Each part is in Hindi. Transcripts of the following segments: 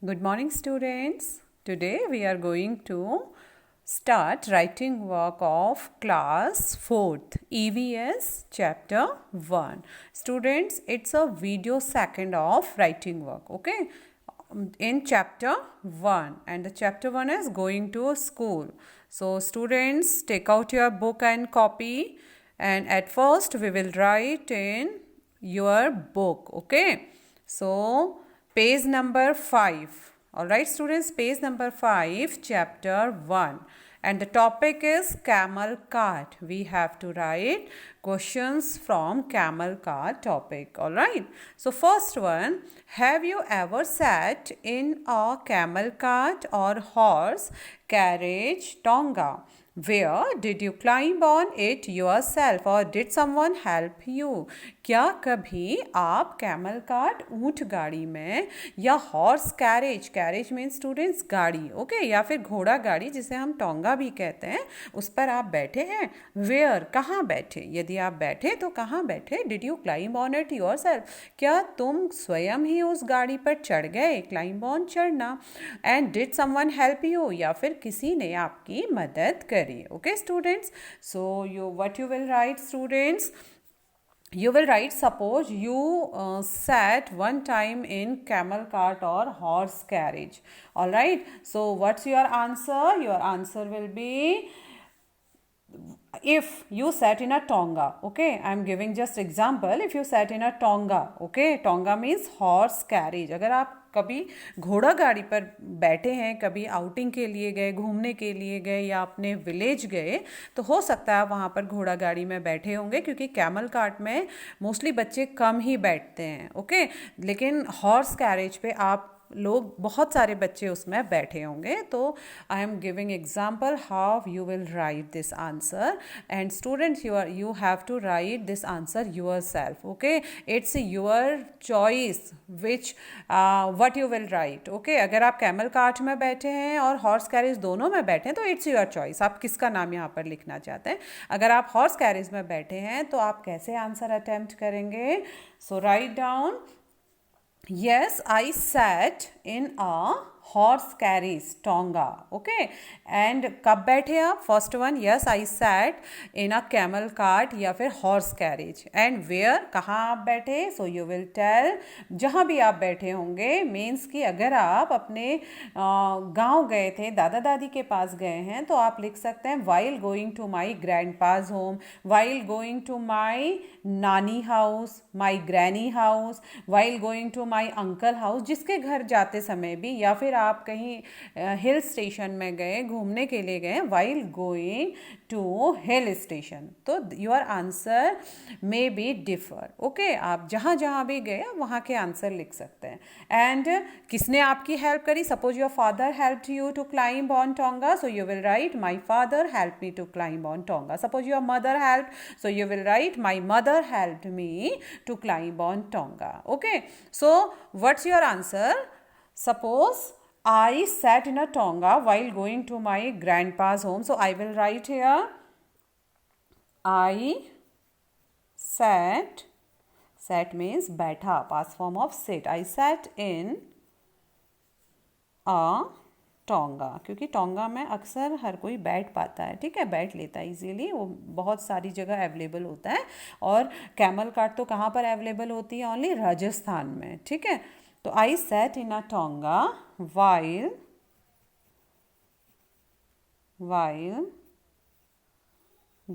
Good morning, students. Today we are going to start writing work of class 4th EVS chapter 1. Students, it's a video second of writing work, okay? In chapter 1, and the chapter 1 is going to a school. So students, take out your book and copy, and at first we will write in your book, okay? So page number 5. Alright students, page number 5, chapter 1. And the topic is camel cart. We have to write questions from camel cart topic. Alright. So first one, have you ever sat in a camel cart or horse carriage tonga? Where did you climb on it yourself or did someone help you? क्या कभी आप कैमल कार्ट ऊंट गाड़ी में या हॉर्स कैरेज मीन स्टूडेंट्स गाड़ी ओके या फिर घोड़ा गाड़ी जिसे हम टोंगा भी कहते हैं उस पर आप बैठे हैं? वेयर कहाँ बैठे? यदि आप बैठे तो कहाँ बैठे? Did you climb on it yourself? क्या तुम स्वयं ही उस गाड़ी पर चढ़ गए? क्लाइंब ऑन चढ़ना. And did someone help you? या फिर किसी ने आपकी मदद करी. Okay students, so what you will write students, you will write suppose you sat one time in camel cart or horse carriage. All right, so what's your answer? Your answer will be if you sat in a tonga. Okay, I am giving just example. If you sat in a tonga, okay, tonga means horse carriage. अगर आप कभी घोड़ा गाड़ी पर बैठे हैं, कभी आउटिंग के लिए गए, घूमने के लिए गए या अपने विलेज गए तो हो सकता है आप वहाँ पर घोड़ा गाड़ी में बैठे होंगे क्योंकि कैमल कार्ट में मोस्टली बच्चे कम ही बैठते हैं ओके. लेकिन हॉर्स कैरेज पे आप लोग बहुत सारे बच्चे उसमें बैठे होंगे. तो I am giving example how you will right this answer and students you have to write this answer yourself. Okay, it's your choice which what you will write. Okay, अगर आप कैमल कार्ट में बैठे हैं और हॉर्स कैरेज दोनों में बैठे हैं तो इट्स योर चॉइस आप किसका नाम यहाँ पर लिखना चाहते हैं. अगर आप हॉर्स कैरेज में बैठे हैं तो आप कैसे आंसर अटेम्प्ट करेंगे? So write down, yes, I sat in a horse carriage tonga. Okay, and कब बैठे आप? First one, yes, I sat in a camel cart या फिर horse carriage. And where कहाँ आप बैठे? So you will tell जहाँ भी आप बैठे होंगे. मीन्स कि अगर आप अपने गांव गए थे, दादा दादी के पास गए हैं तो आप लिख सकते हैं while going to my grandpa's home, while going to my नानी house, my granny house, while going to my uncle house. जिसके घर जाते समय भी या फिर आप कहीं हिल स्टेशन में गए, घूमने के लिए गए, while going to hill station. तो your answer may be differ. Okay, आप जहाँ जहाँ भी गए वहाँ के आंसर लिख सकते हैं. एंड किसने आपकी हेल्प करी? Suppose your father helped you to climb on tonga, so you will write my father help me to climb on tonga. Suppose your mother help, so you will write my mother helped me to climb on tonga. Okay, so what's your answer? Suppose I sat in a tonga while going to my grandpa's home. So I will write here I sat. Sat means बैठा, past form of sit. I sat in a tonga, क्योंकि टोंगा में अक्सर हर कोई बैठ पाता है. ठीक है, बैठ लेता है इजीली, वो बहुत सारी जगह अवेलेबल होता है. और कैमल कार्ट तो कहाँ पर अवेलेबल होती है? ओनली राजस्थान में. ठीक है, तो आई sat in a tonga while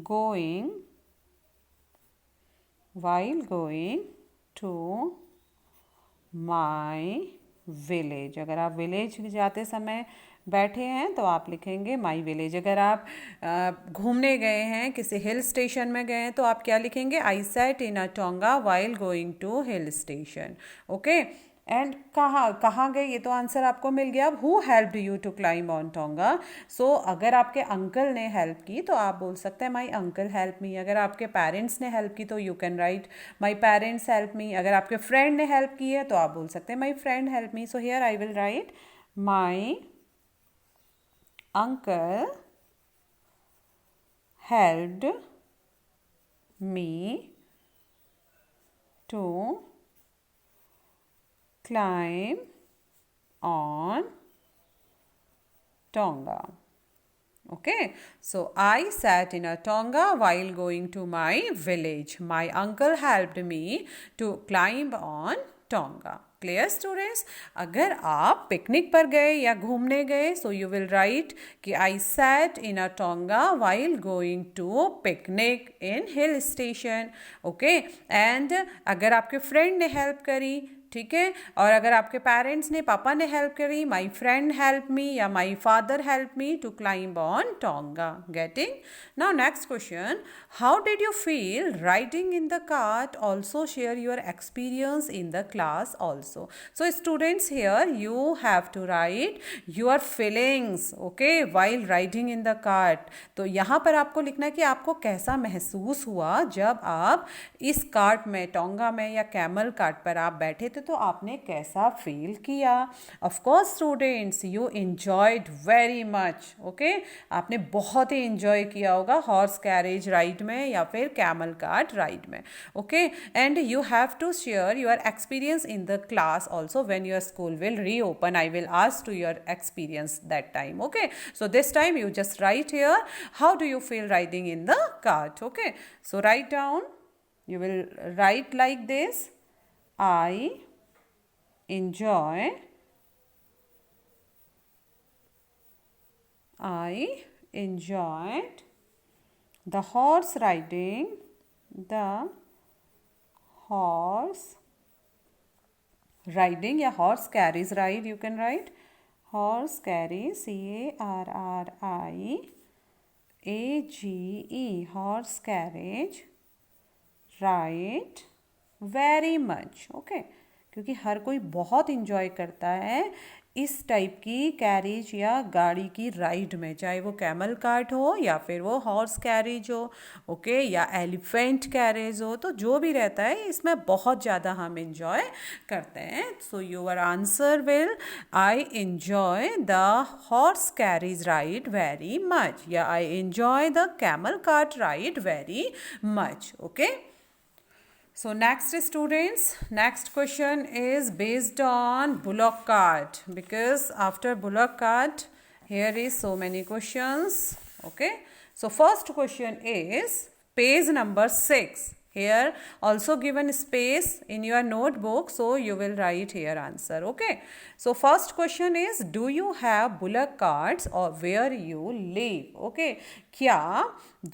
going to my village. अगर आप विलेज जाते समय बैठे हैं तो आप लिखेंगे माई विलेज. अगर आप घूमने गए हैं, किसी हिल स्टेशन में गए हैं तो आप क्या लिखेंगे? I sat in a tonga while going to hill station. Okay, and कहाँ गए? ये तो आंसर आपको मिल गया. Who helped you to climb on tonga? So अगर आपके अंकल ने हेल्प की तो आप बोल सकते हैं माई अंकल हेल्प मी. अगर आपके पेरेंट्स ने हेल्प की तो you can right my parents help me. अगर आपके फ्रेंड ने हेल्प की है तो आप बोल सकते हैं my friend help me. So here I will write my uncle helped me to climb on Tonga. Okay, so I sat in a tonga while going to my village. My uncle helped me to climb on tonga. Clear students, अगर आप पिकनिक पर गए या घूमने गए सो यू विल राइट कि I sat in a tonga while going to picnic in hill station. Okay, and अगर आपके फ्रेंड ने हेल्प करी, ठीक है, और अगर आपके पेरेंट्स ने, पापा ने हेल्प करी, माई फ्रेंड हेल्प मी या my father help me to climb on tonga. Getting? Now next question, how did you feel riding in the cart? Also share your experience in the class also. So students, here you have to write your feelings, okay, while riding in the cart. तो यहाँ पर आपको लिखना है कि आपको कैसा महसूस हुआ जब आप इस कार्ट में, टोंगा में या कैमल कार्ट पर आप बैठे थे, तो आपने कैसा फील किया. Of course students, you enjoyed very much. Okay, आपने बहुत ही एंजॉय किया होगा हॉर्स कैरेज राइड में या फिर कैमल कार्ट राइड में. Okay, and you have to share your experience in the class also when your school will reopen. I will ask to your experience that time. Okay, so this time you just write here how do you feel riding in the cart. Okay, so write down, you will write like this: I enjoyed the horse riding, the horse riding या horse carries ride you can write. Horse carries, C-A-R-R-I-A-G-E, horse carriage ride very much. Okay, क्योंकि हर कोई बहुत इंजॉय करता है इस टाइप की कैरेज या गाड़ी की राइड में, चाहे वो कैमल कार्ट हो या फिर वो हॉर्स कैरेज हो, ओके, या एलिफेंट कैरेज हो. तो जो भी रहता है इसमें बहुत ज़्यादा हम इंजॉय करते हैं. So your answer will, I enjoy the horse carriage ride very much या I enjoy the camel cart ride very much. Okay, so next students, next question is based on bullock cart, because after bullock cart here is so many questions. Okay, so first question is page number 6. Here also given space in your notebook, so you will write here answer. Okay, so first question is, do you have bullock carts or where you live? Okay, क्या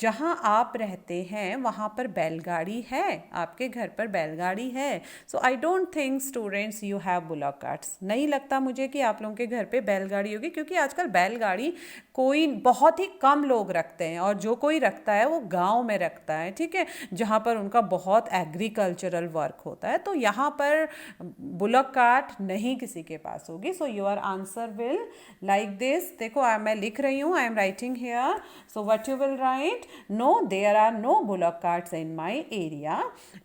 जहाँ आप रहते हैं वहाँ पर बैलगाड़ी है? आपके घर पर बैलगाड़ी है? So I don't think students you have bullock carts. नहीं लगता मुझे कि आप लोगों के घर पे बैलगाड़ी होगी, क्योंकि आजकल बैलगाड़ी कोई बहुत ही कम लोग रखते हैं, और जो कोई रखता है वो गांव में रखता है, ठीक है, जहाँ पर उनका बहुत एग्रीकल्चरल वर्क होता है. तो यहाँ पर बुलॉक कार्ट नहीं किसी के पास होगी. सो your answer will like this. देखो मैं लिख रही हूँ, I am writing here. So what you will write, no there are no bullock carts in my area.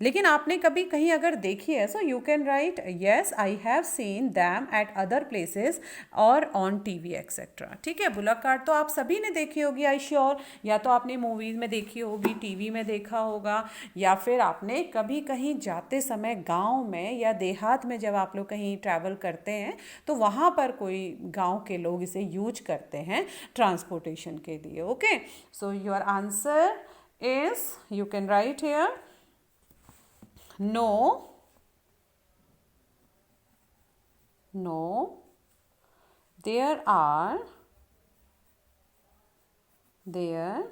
लेकिन आपने कभी कहीं अगर देखी है, so you can write yes I have seen them at other places और on TV etc. ठीक है, बुलॉक कार्ट तो आप सभी ने देखी होगी आई श्योर. या तो आपने मूवीज में देखी होगी, टीवी में देखा होगा, या फिर आपने कभी कहीं जाते समय गांव में या देहात में जब आप लोग कहीं ट्रैवल करते हैं तो वहाँ पर कोई गांव के लोग इसे यूज करते हैं ट्रांसपोर्टेशन के लिए. Okay, so your answer is, you can write here, no there are there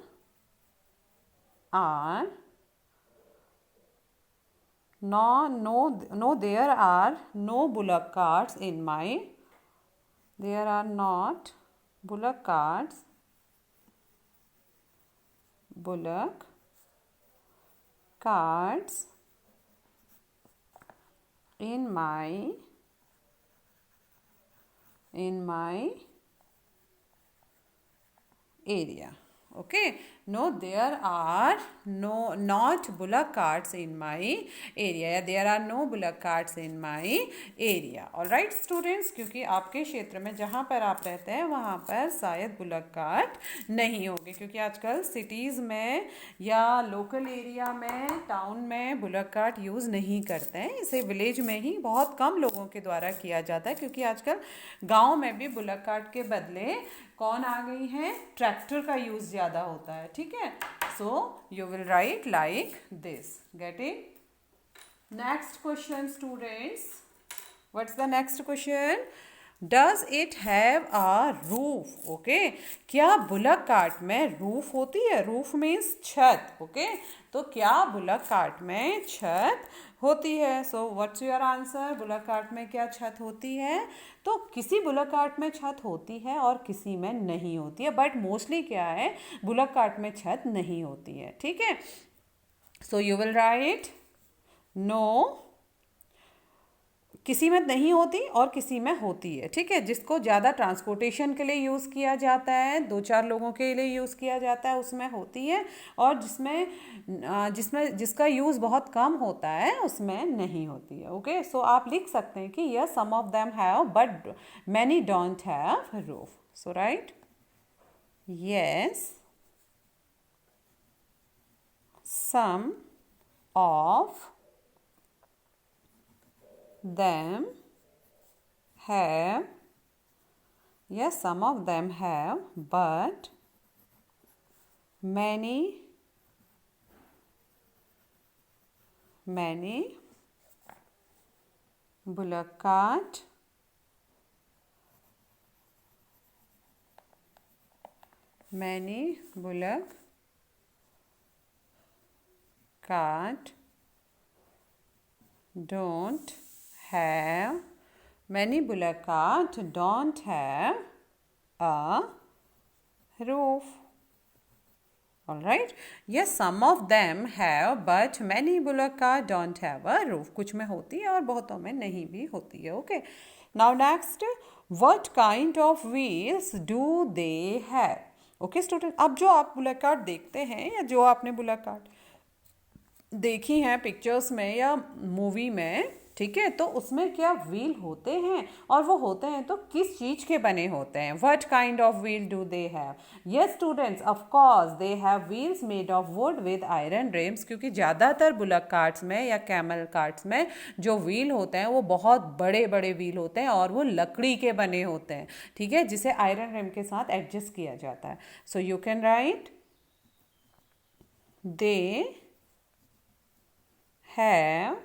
are no bullock carts in my, there are not bullock carts in my area. Okay, no, there are not bullock carts in my area. There are no bullock carts in my area. All right students, क्योंकि आपके क्षेत्र में जहाँ पर आप रहते हैं वहाँ पर शायद बुलक कार्ट नहीं होंगे, क्योंकि आजकल सिटीज़ में या लोकल एरिया में, टाउन में बुलक कार्ट यूज़ नहीं करते हैं. इसे विलेज में ही बहुत कम लोगों के द्वारा किया जाता है, क्योंकि आजकल गाँव में भी बुलक कार्ट के बदले कौन आ गई है, ट्रैक्टर का यूज़ ज़्यादा होता है. ठीक है, so you will right like this. Getting? Next question students, what's the next question? Does it have a roof? Okay, क्या बुलक कार्ट में रूफ होती है? रूफ मीन्स छत. ओके, तो क्या बुलक कार्ट में छत होती है? सो what's your answer? Bullock cart में क्या छत होती है? तो किसी बुलक कार्ट में छत होती है और किसी में नहीं होती है, बट मोस्टली क्या है, बुलक कार्ट में छत नहीं होती है. ठीक है, so you will write no, किसी में नहीं होती और किसी में होती है. ठीक है, जिसको ज़्यादा ट्रांसपोर्टेशन के लिए यूज़ किया जाता है, 2-4 लोगों के लिए यूज़ किया जाता है, उसमें होती है, और जिसका यूज़ बहुत कम होता है उसमें नहीं होती है. ओके, सो आप लिख सकते हैं कि yes, some of them have but many don't have roof. So write, yes, some of them have, yes, some of them have, but many bullock cart don't have, many bullock cart don't have a roof. All right, yes, some of them have but many bullock cart don't have a roof. कुछ में होती है और बहुतों में नहीं भी होती है. Okay, now next, what kind of wheels do they have? Okay student, अब जो आप बुलक कार्ट देखते हैं या जो आपने बुलक कार्ट देखी हैं पिक्चर्स में या मूवी में, ठीक है, तो उसमें क्या व्हील होते हैं, और वो होते हैं तो किस चीज़ के बने होते हैं? What kind of wheel do they have? Yes students, of course they have wheels made of would with iron RIMS, क्योंकि ज़्यादातर बुलक कार्ट्स में या कैमल कार्ट्स में जो व्हील होते हैं वो बहुत बड़े बड़े व्हील होते हैं और वो लकड़ी के बने होते हैं. ठीक है, जिसे आयरन रिम के साथ एडजस्ट किया जाता है. So you can right they have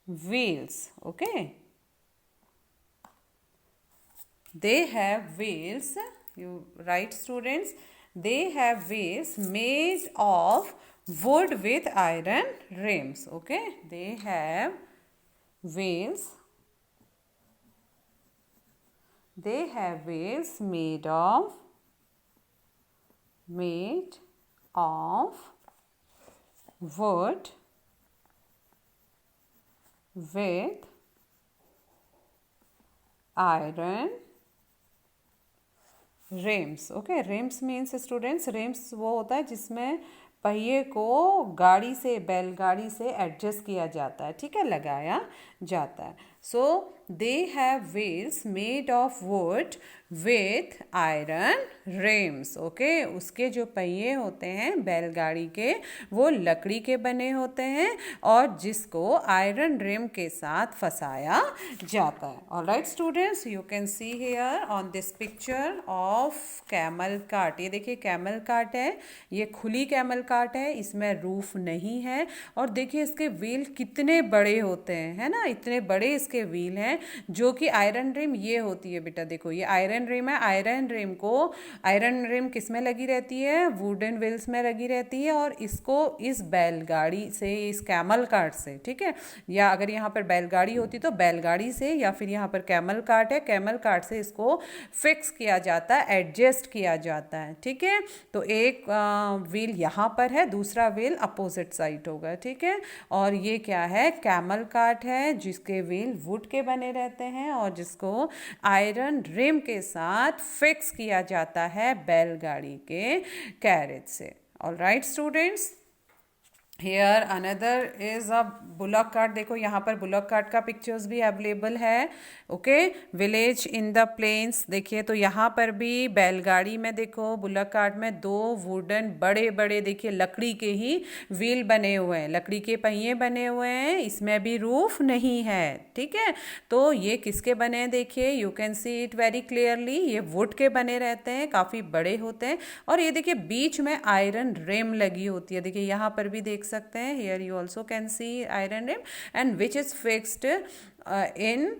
wheels. Okay, they have wheels. You write students, they have wheels made of wood with iron rims. Okay, they have wheels made of wood with iron rims. Okay, rims means students, rims वो होता है जिसमें पहिए को गाड़ी से, बैलगाड़ी से एडजस्ट किया जाता है. ठीक है, लगाया जाता है. So they have wheels made of wood with iron rims. Okay, उसके जो पहिए होते हैं बैलगाड़ी के वो लकड़ी के बने होते हैं और जिसको आयरन रिम के साथ फंसाया जाता है. Alright students, you can see here on this picture of camel cart. ये देखिए कैमल कार्ट है, ये खुली कैमल कार्ट है, इसमें रूफ नहीं है, और देखिए इसके व्हील कितने बड़े होते हैं, है ना, इतने बड़े इसके व्हील हैं, जो कि आयरन रिम ये होती है. बेटा देखो ये आयरन रिम है, आयरन रिम किस में लगी रहती है? वुडन व्हील्स में लगी रहती है, और इसको इस बैलगाड़ी से, इस कैमल कार्ट से, ठीक है, या अगर यहाँ पर बैलगाड़ी होती तो बैलगाड़ी से, या फिर यहाँ पर कैमल कार्ट है, कैमल कार्ट से इसको फिक्स किया जाता है, एडजस्ट किया जाता है. ठीक है, तो एक व्हील यहाँ पर है, दूसरा व्हील अपोजिट साइड होगा. ठीक है, और ये क्या है? कैमल कार्ट है जिसके व्हील वुड के बने रहते हैं और जिसको आयरन रिम के साथ फिक्स किया जाता है बैलगाड़ी के कैरेज से। All right students, here another is a bullock cart. देखो यहाँ पर बुलक कार्ट का पिक्चर्स भी अवेलेबल है। Okay, village in the plains. देखिए तो यहाँ पर भी बैलगाड़ी में देखो बुलक कार्ट में दो वुडन बड़े बड़े देखिए लकड़ी के ही व्हील बने हुए हैं, लकड़ी के पहिए बने हुए हैं, इसमें भी रूफ नहीं है। ठीक है, तो ये किसके बने हैं देखिए, you can see it very clearly, ये वुड के बने रहते हैं, काफ़ी बड़े होते हैं। और ये देखिए बीच में आयरन रिम लगी होती है। देखिए यहाँ पर भी देख सकते हैं, here you also can see iron rim and which is fixed in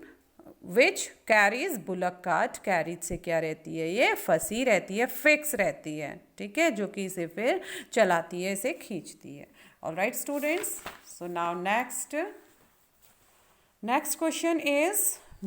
which carriage bullock cart. Carriage से क्या रहती है, ये फंसी रहती है, फिक्स रहती है। ठीक है, जो कि इसे फिर चलाती है, इसे खींचती है। All right students, so now next question is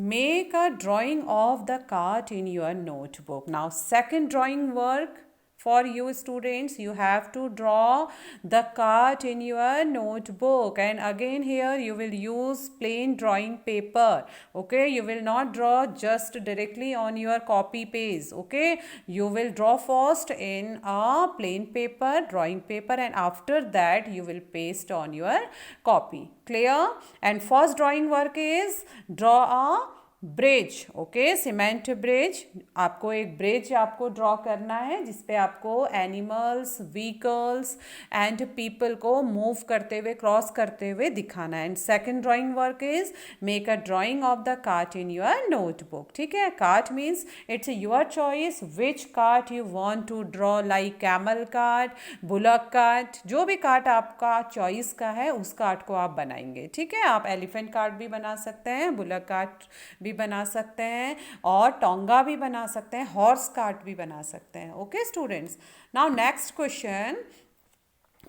make a drawing of the cart in your notebook. Now second drawing work for you students, you have to draw the cart in your notebook, and again here you will use plain drawing paper. Okay, you will not draw just directly on your copy page. Okay, you will draw first in a plain paper, drawing paper, and after that you will paste on your copy. Clear? And first drawing work is draw a bridge. Okay, cement bridge. आपको एक ब्रिज आपको ड्रॉ करना है जिसपे आपको एनिमल्स, व्हीकल्स एंड पीपल को मूव करते हुए, क्रॉस करते हुए दिखाना है। And second drawing work is make a drawing of the cart in your notebook. ठीक है, cart means it's your choice which cart you want to draw, like camel cart, bullock cart, जो भी कार्ट आपका चॉइस का है उस कार्ट को आप बनाएंगे। ठीक है, आप एलिफेंट कार्ट भी बना सकते हैं, बुलक कार्ट भी बना सकते हैं, और टोंगा भी बना सकते हैं, हॉर्स कार्ट भी बना सकते हैं। Okay students, now next question,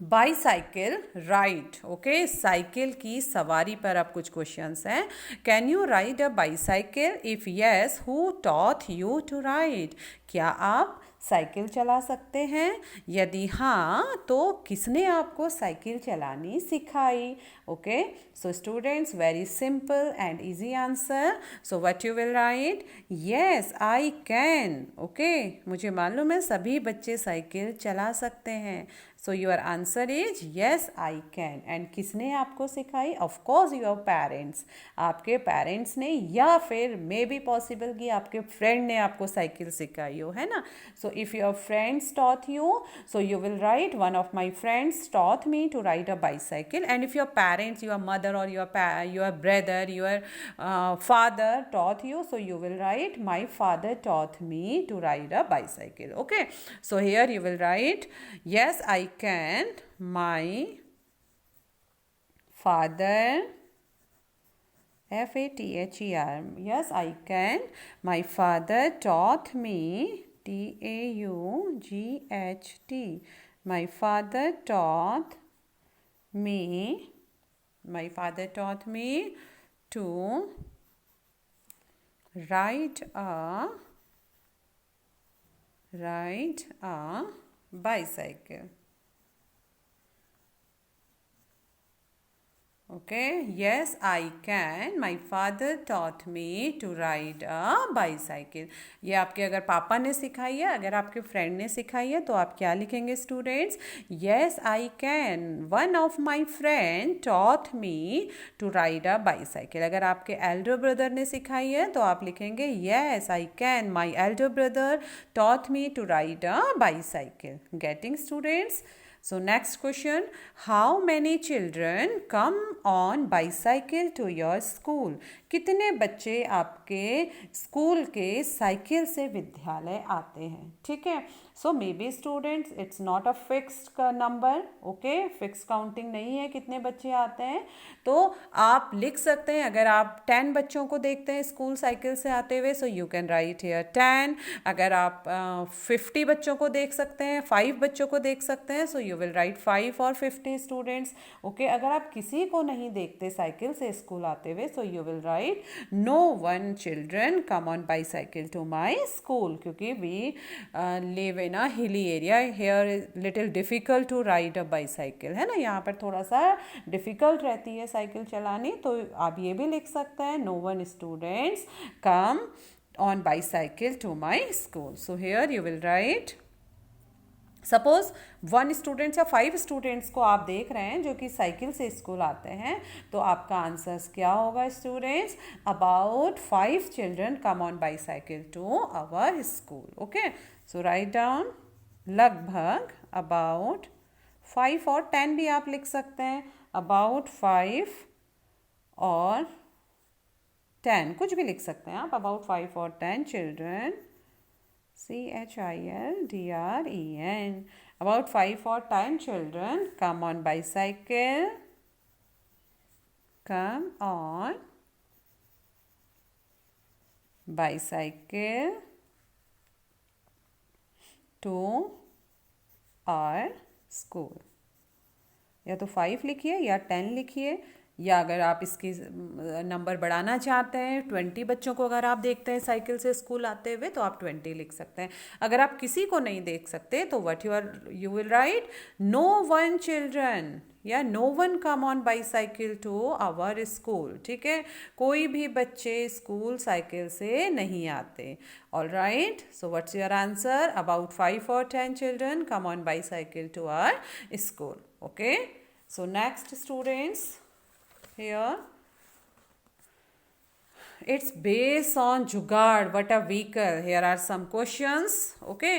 bicycle ride. Okay, cycle की सवारी पर अब कुछ क्वेश्चंस हैं। Can you ride a bicycle? If yes, who taught you to ride? क्या आप साइकिल चला सकते हैं? यदि हाँ, तो किसने आपको साइकिल चलानी सिखाई? Okay, so students, very simple and easy answer. So what you will right? Yes, I can. Okay, मुझे मालूम है सभी बच्चे साइकिल चला सकते हैं। So your answer is yes, I can. And किसने आपको सिखाई? Of course your parents. आपके पेरेंट्स ने, या फिर मे बी पॉसिबल कि आपके फ्रेंड ने आपको साइकिल सिखाई हो, है ना? So if your friends taught you, so you will write one of my friends taught me to ride a bicycle. And if your parents, your mother और your brother, your father taught you, so you will write my father taught me to ride a bicycle. Okay, so here you will write yes, I can, my father, father, yes, I can, my father taught me, taught, my father taught me, to ride a bicycle. Okay, yes, I can. My father taught me to ride a bicycle. ये आपके अगर पापा ने सिखाई है, अगर आपके फ्रेंड ने सिखाई है, तो आप क्या लिखेंगे students? Yes, I can. One of my friend taught me to ride a bicycle. अगर आपके एल्डर ब्रदर ने सिखाई है तो आप लिखेंगे Yes, I can. My elder brother taught me to ride a bicycle. Getting students? So next question, how many children come on bicycle to your school? कितने बच्चे आपके स्कूल के साइकिल से विद्यालय आते हैं? ठीक है, so maybe students it's not a fixed number. Okay, fix counting नहीं है कितने बच्चे आते हैं, तो आप लिख सकते हैं। अगर आप 10 बच्चों को देखते हैं स्कूल साइकिल से आते हुए, so you can right here 10। अगर आप 50 बच्चों को देख सकते हैं, 5 बच्चों को देख सकते हैं, सो यू विल राइट 5 और 50 स्टूडेंट्स। ओके, अगर आप किसी को नहीं देखते साइकिल से स्कूल आते हुए, सो you will right no one children come on bicycle to my school, क्योंकि we live in a hilly area, here is little difficult to ride a bicycle, है ना? यहाँ पर थोड़ा सा डिफ़िकल्ट रहती है साइकिल चलानी, तो आप ये भी लिख सकते हैं no one students come on bicycle to my school. So here you will write, suppose 1 students या 5 स्टूडेंट्स को आप देख रहे हैं जो कि साइकिल से स्कूल आते हैं, तो आपका आंसर क्या होगा students? About 5 children come on bicycle to our school. Okay, so write down लगभग, अबाउट 5 और 10 भी आप लिख सकते हैं, अबाउट 5 और 10 कुछ भी लिख सकते हैं आप, अबाउट 5 और 10 children, CHILDREN, about 5 or 10 children come on bicycle, come on bicycle to our school. या तो 5 लिखिए या 10 लिखिए, या अगर आप इसकी नंबर बढ़ाना चाहते हैं, 20 बच्चों को अगर आप देखते हैं साइकिल से स्कूल आते हुए, तो आप 20 लिख सकते हैं. अगर आप किसी को नहीं देख सकते तो what you will write, no one children या no one come on bicycle to our school. ठीक है, कोई भी बच्चे स्कूल साइकिल से नहीं आते. All right, so what's your answer? About 5 or 10 children come on bicycle to our school. Okay, so next students, here it's based on jugaad, what a vehicle. Here are some questions. Okay,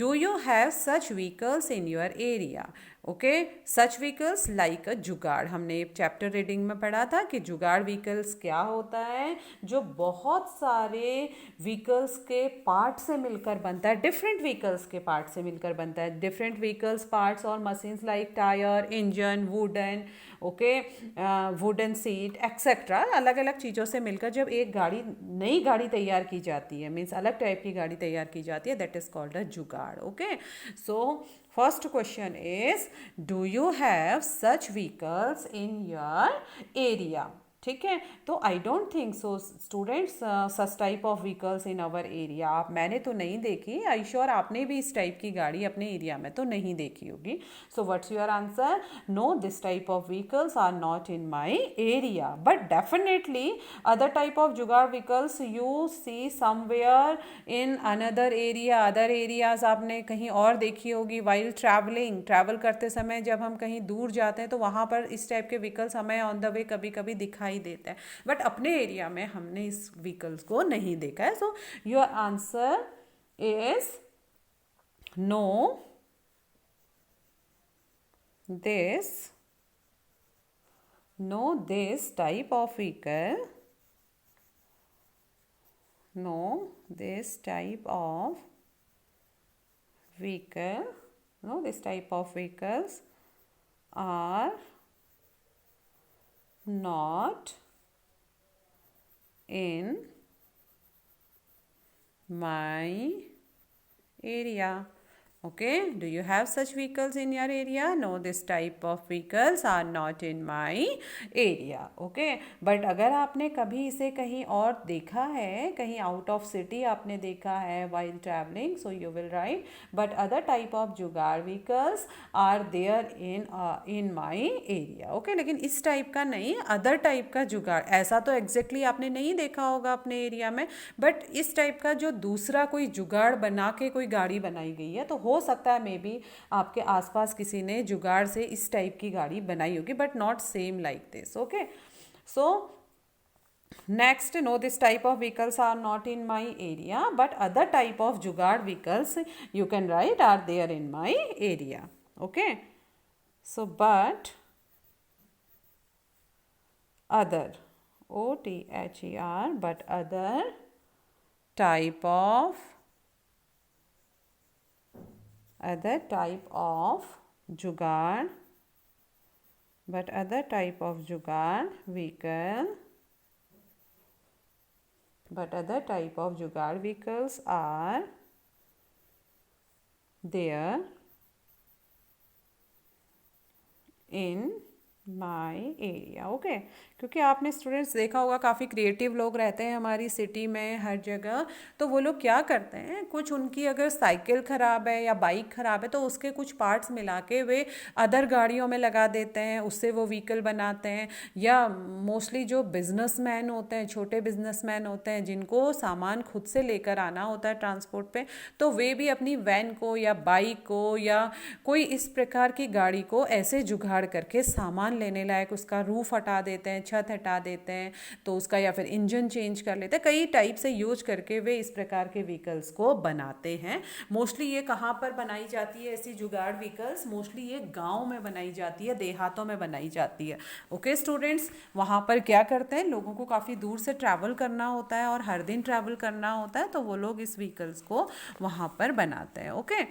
do you have such vehicles in your area? Okay, such vehicles like अ जुगाड़. हमने चैप्टर रीडिंग में पढ़ा था कि जुगाड़ व्हीकल्स क्या होता है, जो बहुत सारे व्हीकल्स के पार्ट से मिलकर बनता है, डिफरेंट व्हीकल्स के पार्ट से मिलकर बनता है. डिफरेंट व्हीकल्स पार्ट्स और machines like tyre, engine, wooden, okay, wooden seat etcetera, अलग अलग चीज़ों से मिलकर जब एक गाड़ी, नई गाड़ी तैयार की जाती है, मीन्स अलग टाइप की गाड़ी तैयार की जाती है, दैट इज कॉल्ड अ जुगाड़. Okay, so first question is, do you have such vehicles in your area? ठीक है, तो I don't think so students such type of vehicles in our area. आप, मैंने तो नहीं देखी, आई श्योर आपने भी इस टाइप की गाड़ी अपने एरिया में तो नहीं देखी होगी. So what's your answer? No, this type of vehicles are not in my area, but definitely other type of jugaad vehicles you see somewhere in another area. Other areas आपने कहीं और देखी होगी वाइल ट्रैवलिंग. ट्रैवल करते समय जब हम कहीं दूर जाते हैं तो वहाँ पर इस टाइप के व्हीकल्स हमें ऑन द वे कभी कभी दिखाई देता है, बट अपने एरिया में हमने इस व्हीकल्स को नहीं देखा है. So your answer is no, this type of vehicle, no this type of vehicle, no this type of vehicles are not in my area. Okay, do you have such vehicles in your area? No, this type of vehicles are not in my area. Okay, but अगर आपने कभी इसे कहीं और देखा है, कहीं आउट ऑफ सिटी आपने देखा है while traveling, so you will write, but other type of जुगाड़ vehicles are there in my area. Okay, लेकिन इस टाइप का नहीं, अदर टाइप का जुगाड़, ऐसा तो एग्जैक्टली आपने नहीं देखा होगा अपने एरिया में, बट इस टाइप का जो दूसरा कोई जुगाड़ बना के कोई गाड़ी बनाई गई है, तो हो सकता है मे बी आपके आसपास किसी ने जुगाड़ से इस टाइप की गाड़ी बनाई होगी, but not same like this. Okay, so next, no this type of vehicles are not in my area, but other type of jugaad vehicles you can write are there in my area. Okay, so but other, OTHER, but other type of जुगाड़, but other type of जुगाड़ vehicle, but other type of जुगाड़ vehicles are there in my area. Okay, क्योंकि आपने स्टूडेंट्स देखा होगा काफ़ी क्रिएटिव लोग रहते हैं हमारी सिटी में हर जगह। तो वो लोग क्या करते हैं, कुछ उनकी अगर साइकिल ख़राब है या बाइक ख़राब है तो उसके कुछ पार्ट्स मिला के वे अदर गाड़ियों में लगा देते हैं, उससे वो व्हीकल बनाते हैं। या मोस्टली जो बिजनेसमैन होते हैं, छोटे बिजनेसमैन होते हैं, जिनको सामान खुद से लेकर आना होता है ट्रांसपोर्ट पे, तो वे भी अपनी वैन को या बाइक को या कोई इस प्रकार की गाड़ी को ऐसे जुगाड़ करके सामान लेने लायक उसका रूफ हटा देते हैं, छत हटा देते हैं, तो उसका या फिर इंजन चेंज कर लेते हैं, कई टाइप से यूज करके वे इस प्रकार के व्हीकल्स को बनाते हैं। मोस्टली ये कहाँ पर बनाई जाती है ऐसी जुगाड़ व्हीकल्स, मोस्टली ये गाँव में बनाई जाती है, देहातों में बनाई जाती है। ओके स्टूडेंट्स, वहाँ पर क्या करते हैं, लोगों को काफ़ी दूर से ट्रैवल करना होता है और हर दिन ट्रैवल करना होता है, तो वो लोग इस व्हीकल्स को वहाँ पर बनाते हैं। Okay,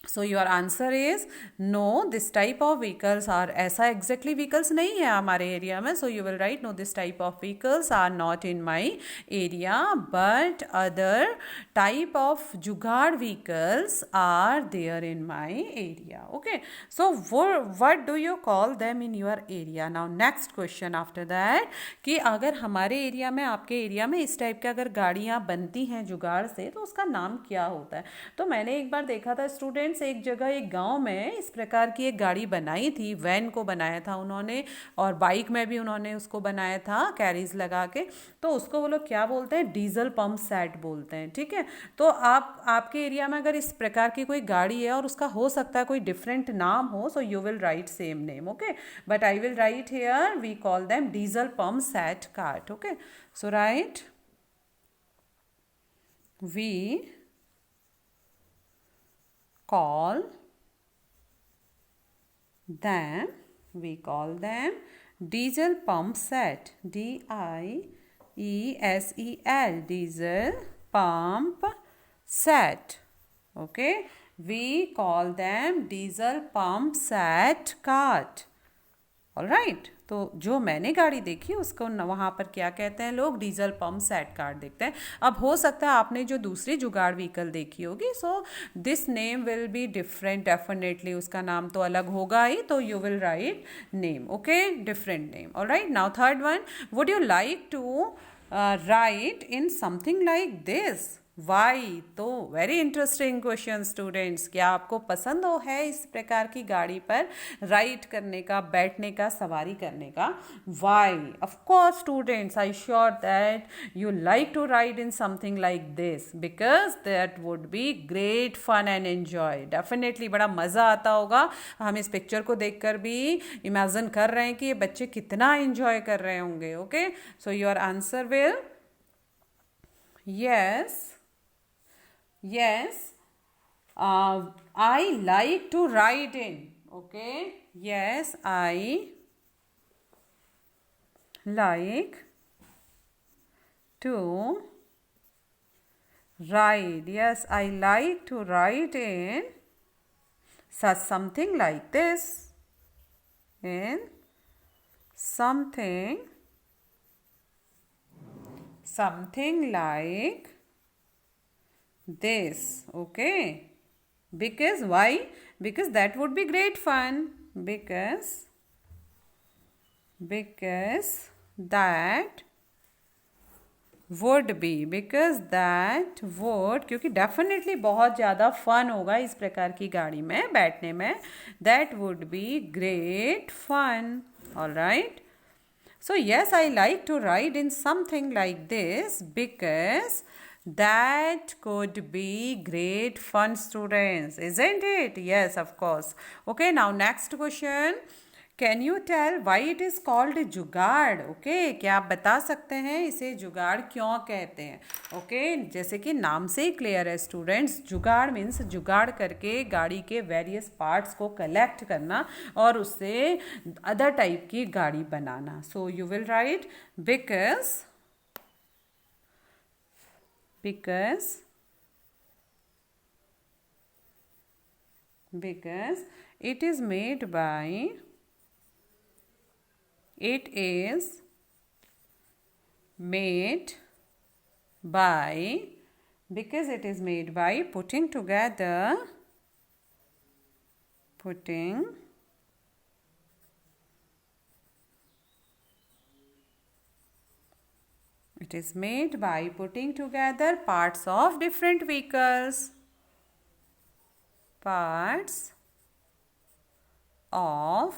so your answer is no, this type of vehicles are, ऐसा एग्जैक्टली व्हीकल्स नहीं है हमारे एरिया में। So you will write no, this type of vehicles are not in my area, but other type of jugaad vehicles are there in my area. Okay, so what do you call them in your area? Now next question after that, कि अगर हमारे एरिया में, आपके एरिया में इस टाइप के अगर गाड़ियाँ बनती हैं जुगाड़ से, तो उसका नाम क्या होता है? तो मैंने एक बार देखा था स्टूडेंट्स, एक जगह एक गांव में इस प्रकार की एक गाड़ी बनाई थी, वैन को बनाया था उन्होंने, और बाइक में भी उन्होंने उसको बनाया था कैरीज लगा के। तो उसको वो लोग क्या बोलते हैं, डीजल पंप सेट बोलते हैं। ठीक है, तो आपके एरिया में अगर इस प्रकार की कोई गाड़ी है और उसका हो सकता है कोई डिफरेंट नाम हो, so you will write same name. Okay, but I will write here we call them diesel pump set cart. Okay, so right, we call them, we call them diesel pump set, DIESEL, diesel pump set. Okay, we call them diesel pump set cart. All right, तो जो मैंने गाड़ी देखी उसको वहाँ पर क्या कहते हैं लोग, डीजल पंप सेट कार्ड देखते हैं। अब हो सकता है आपने जो दूसरी जुगाड़ व्हीकल देखी होगी, so this name will be different, definitely उसका नाम तो अलग होगा ही, तो you will write name. Okay, different name. All right, now third one, would you like to ride in something like this? Why? तो वेरी इंटरेस्टिंग क्वेश्चन स्टूडेंट्स, क्या आपको पसंद हो है इस प्रकार की गाड़ी पर राइड करने का, बैठने का, सवारी करने का? Why? Of course students, I sure that you like to ride in something like this, because that would be great fun and enjoy. Definitely बड़ा मज़ा आता होगा। हम इस पिक्चर को देखकर भी इमेजिन कर रहे हैं कि ये बच्चे कितना एंजॉय कर रहे होंगे। Okay, so your answer will, yes, yes, I like to ride in. Okay, yes, I like to ride. Yes, I like to ride in such something like this. In something like this. Okay, because why? Because that would be great fun. Because that would be, because that would, क्योंकि डेफिनेटली बहुत ज़्यादा फन होगा इस प्रकार की गाड़ी में बैठने में, that would be great fun. All right, so yes, I like to ride in something like this because that could be great fun, students, isn't it? Yes, of course. Okay, now next question, can you tell why it is called jugaad? Okay, क्या आप बता सकते हैं इसे जुगाड़ क्यों कहते हैं? ओके, जैसे कि नाम से ही क्लियर है स्टूडेंट्स, जुगाड़ मीन्स जुगाड़ करके गाड़ी के वेरियस पार्ट्स को कलेक्ट करना और उससे अदर टाइप की गाड़ी बनाना। So you will write because it is made by, it is made by, because it is made by putting together It is made by putting together parts of different vehicles. Parts of,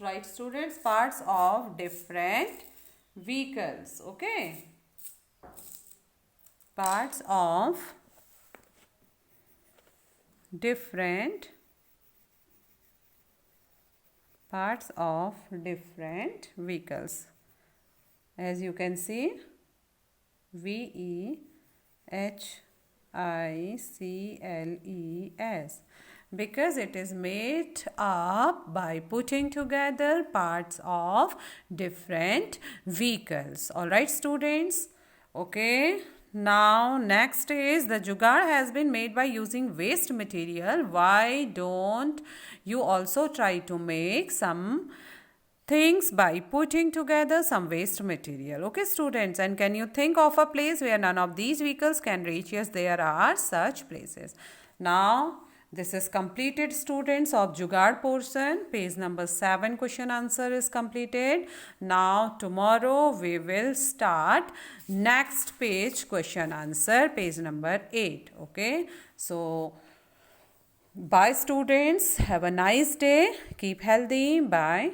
right students, parts of different vehicles. Okay. Parts of different vehicles. As you can see, vehicles, because it is made up by putting together parts of different vehicles. All right students. Okay. Now next is the jugaad has been made by using waste material. Why don't you also try to make some things by putting together some waste material? Okay students, and can you think of a place where none of these vehicles can reach? Yes, there are such places. Now this is completed students of jugaad portion. Page number 7 question answer is completed. Now tomorrow we will start next page question answer, page number 8. Okay, so bye students, have a nice day, keep healthy, bye.